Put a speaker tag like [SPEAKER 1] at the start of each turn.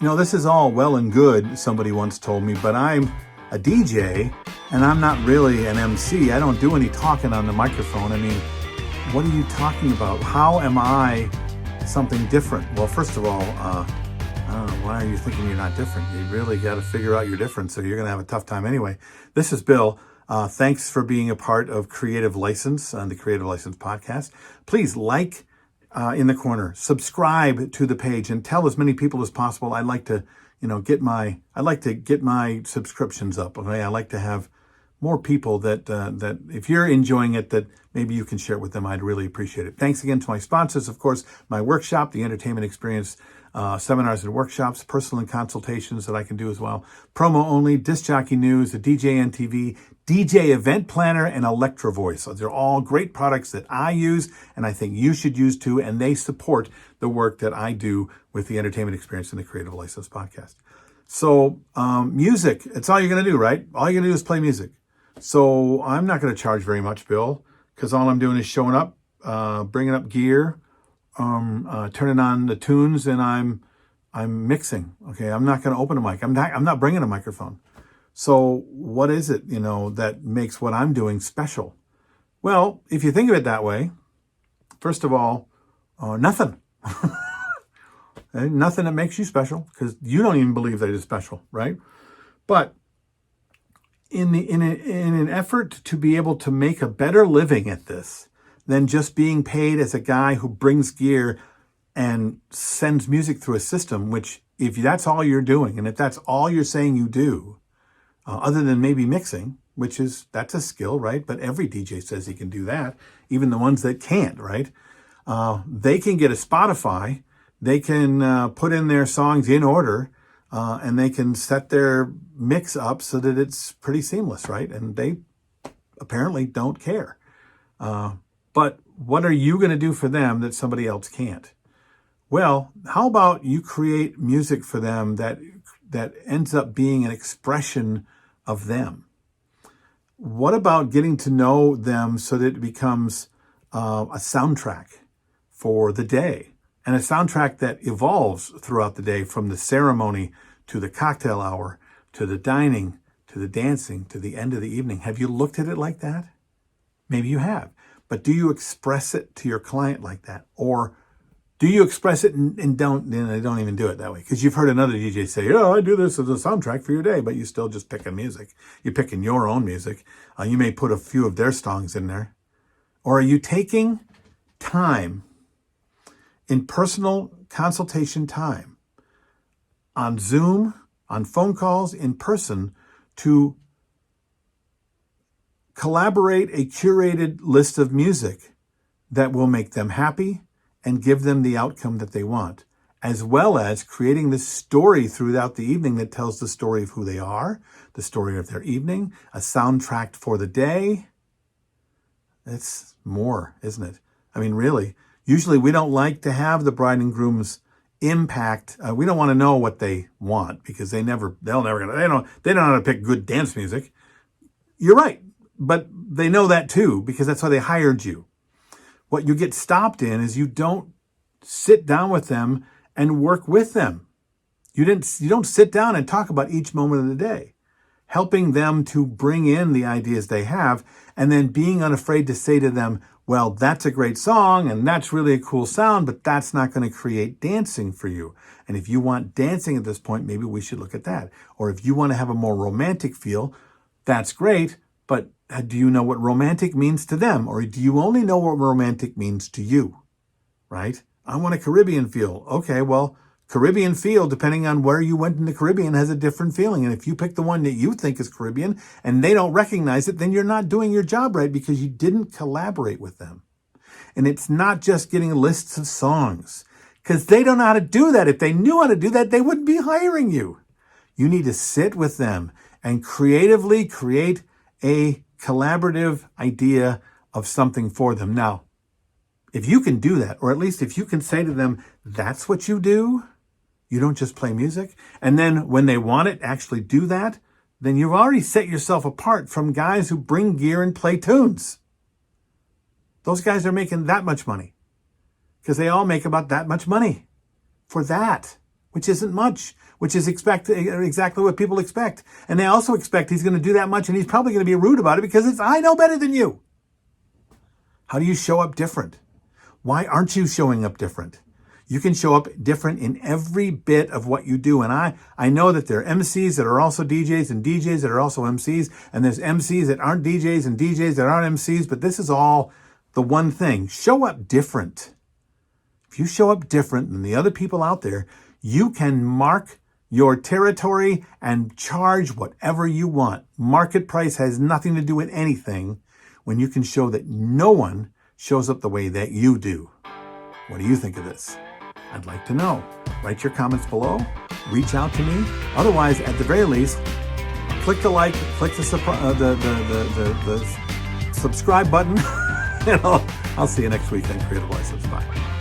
[SPEAKER 1] This is all well and good, somebody once told me, but I'm a DJ and I'm not really an MC. I don't do any talking on the microphone. I mean, what are you talking about? How am I something different? Well, first of all, I don't know, why are you thinking you're not different? You really got to figure out you're different, so you're going to have a tough time anyway. This is Bill. Thanks for being a part of Creative License on the Creative License podcast. Please like in the corner, subscribe to the page, and tell as many people as possible. I'd like to, get my subscriptions up. Okay, I like to have more people that if you're enjoying it, that maybe you can share it with them. I'd really appreciate it. Thanks again to my sponsors, of course, my workshop, the Entertainment Experience, seminars and workshops, personal and consultations that I can do as well. Promo only, Disc Jockey News, the DJ NTV, DJ Event Planner, and Electro Voice. So they're all great products that I use and I think you should use too, and they support the work that I do with the Entertainment Experience and the Creative License podcast. So music, it's all you're going to do, right? All you're going to do is play music. So I'm not going to charge very much, Bill, because all I'm doing is showing up, bringing up gear, turning on the tunes, and I'm mixing. Okay, I'm not going to open a mic. I'm not bringing a microphone. So what is it, that makes what I'm doing special? Well, if you think of it that way, first of all, nothing. Nothing that makes you special, because you don't even believe that it's special, right? But in an effort to be able to make a better living at this than just being paid as a guy who brings gear and sends music through a system, which if that's all you're doing, and if that's all you're saying you do, other than maybe mixing, that's a skill, right? But every DJ says he can do that, even the ones that can't, right? They can get a Spotify, they can put in their songs in order, and they can set their mix up so that it's pretty seamless, right? And they apparently don't care. But what are you going to do for them that somebody else can't? Well, how about you create music for them that ends up being an expression of them? What about getting to know them so that it becomes a soundtrack for the day, and a soundtrack that evolves throughout the day, from the ceremony to the cocktail hour, to the dining, to the dancing, to the end of the evening? Have you looked at it like that? Maybe you have. But do you express it to your client like that? Or do you express it and don't even do it that way? Because you've heard another DJ say, I do this as a soundtrack for your day, but you still just picking music. You're picking your own music. You may put a few of their songs in there. Or are you taking time, in personal consultation time, on Zoom, on phone calls, in person, to collaborate a curated list of music that will make them happy and give them the outcome that they want, as well as creating this story throughout the evening that tells the story of who they are, the story of their evening, a soundtrack for the day? It's more, isn't it? I mean, really, usually we don't like to have the bride and groom's impact. We don't want to know what they want, because they don't know how to pick good dance music. You're right, but they know that too, because that's why they hired you. What you get stopped in is you don't sit down with them and work with them. You don't sit down and talk about each moment of the day, helping them to bring in the ideas they have, and then being unafraid to say to them, well, that's a great song and that's really a cool sound, but that's not going to create dancing for you. And if you want dancing at this point, maybe we should look at that. Or if you want to have a more romantic feel, that's great, but do you know what romantic means to them? Or do you only know what romantic means to you, right? I want a Caribbean feel. Okay, well, Caribbean feel, depending on where you went in the Caribbean, has a different feeling. And if you pick the one that you think is Caribbean and they don't recognize it, then you're not doing your job right, because you didn't collaborate with them. And it's not just getting lists of songs, because they don't know how to do that. If they knew how to do that, they wouldn't be hiring you. You need to sit with them and creatively create a collaborative idea of something for them. Now, if you can do that, or at least if you can say to them, that's what you do, you don't just play music, and then when they want it, actually do that, then you've already set yourself apart from guys who bring gear and play tunes. Those guys are making that much money, because they all make about that much money for that. which isn't much, which is exactly what people expect. And they also expect he's going to do that much, and he's probably going to be rude about it because it's, I know better than you. How do you show up different? Why aren't you showing up different? You can show up different in every bit of what you do. And I know that there are MCs that are also DJs and DJs that are also MCs. And there's MCs that aren't DJs and DJs that aren't MCs. But this is all the one thing. Show up different. If you show up different than the other people out there, you can mark your territory and charge whatever you want. Market price has nothing to do with anything when you can show that no one shows up the way that you do. What do you think of this? I'd like to know. Write your comments below. Reach out to me. Otherwise, at the very least, click the like, click the subscribe button, and I'll see you next week on Creative License. Bye.